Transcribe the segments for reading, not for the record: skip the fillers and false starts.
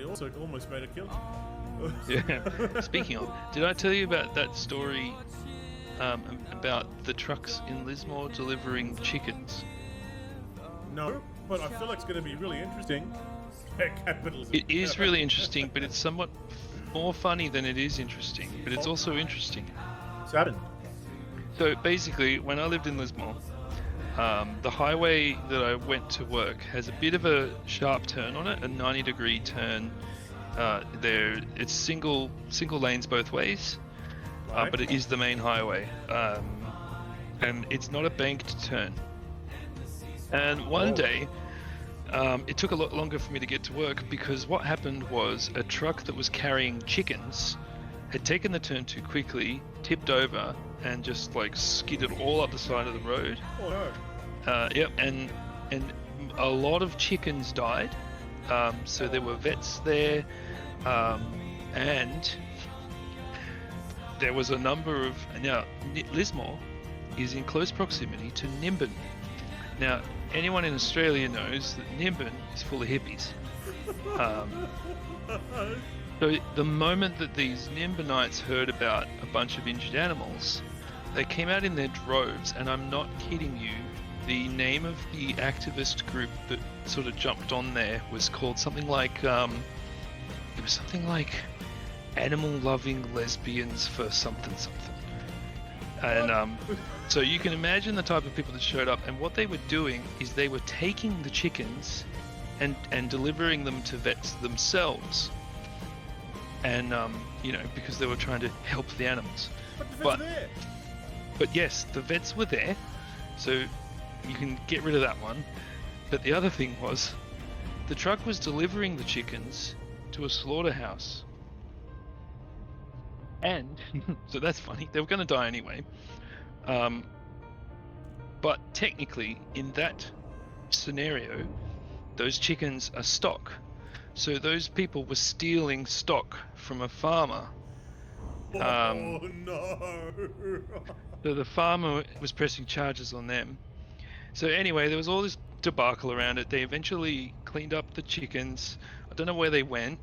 also almost made a kill. Yeah. Speaking of, did I tell you about that story about the trucks in Lismore delivering chickens? No, but I feel like it's going to be really interesting. Capitalism. It is really interesting, but it's somewhat more funny than it is interesting. But it's also interesting. What's happened? So basically, when I lived in Lismore, the highway that I went to work has a bit of a sharp turn on it, a 90-degree turn. It's single lanes both ways, Right. but it is the main highway, and it's not a banked turn. And one day, it took a lot longer for me to get to work because what happened was a truck that was carrying chickens had taken the turn too quickly, tipped over, and just like skidded all up the side of the road. Oh no. Yep, and a lot of chickens died. So there were vets there, and there was a number of... Now, Lismore is in close proximity to Nimbin. Now, anyone in Australia knows that Nimbin is full of hippies. So the moment that these Nimbinites heard about a bunch of injured animals, they came out in their droves, and I'm not kidding you, the name of the activist group that sort of jumped on there was called something like, it was something like Animal Loving Lesbians for something. And so you can imagine the type of people that showed up, and what they were doing is they were taking the chickens and delivering them to vets themselves. And, because they were trying to help the animals. But yes, the vets were there, so you can get rid of that one. But the other thing was, the truck was delivering the chickens to a slaughterhouse. And, so that's funny, they were going to die anyway. But technically, in that scenario, those chickens are stock. So those people were stealing stock from a farmer. Oh no! So the farmer was pressing charges on them. So anyway, there was all this debacle around it. They eventually cleaned up the chickens. I don't know where they went.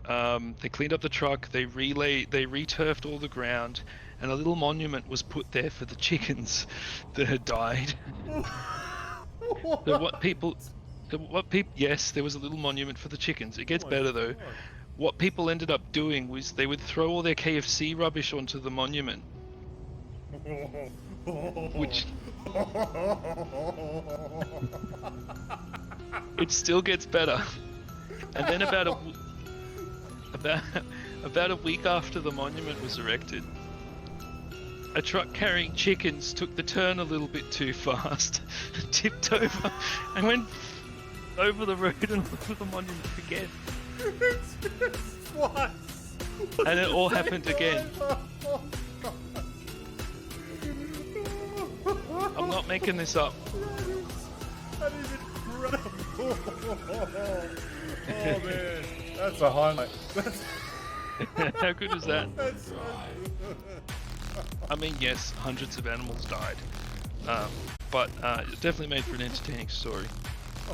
They cleaned up the truck. They returfed all the ground, and a little monument was put there for the chickens that had died. Yes, there was a little monument for the chickens. It gets better though. God. What people ended up doing was they would throw all their KFC rubbish onto the monument, which it still gets better. And then about a week after the monument was erected, a truck carrying chickens took the turn a little bit too fast, tipped over, and went over the road and over the monument again. What? And it all happened again. I'm not making this up. That is incredible. Oh man, that's a highlight. How good is that? That's I mean, yes, hundreds of animals died, but it definitely made for an entertaining story.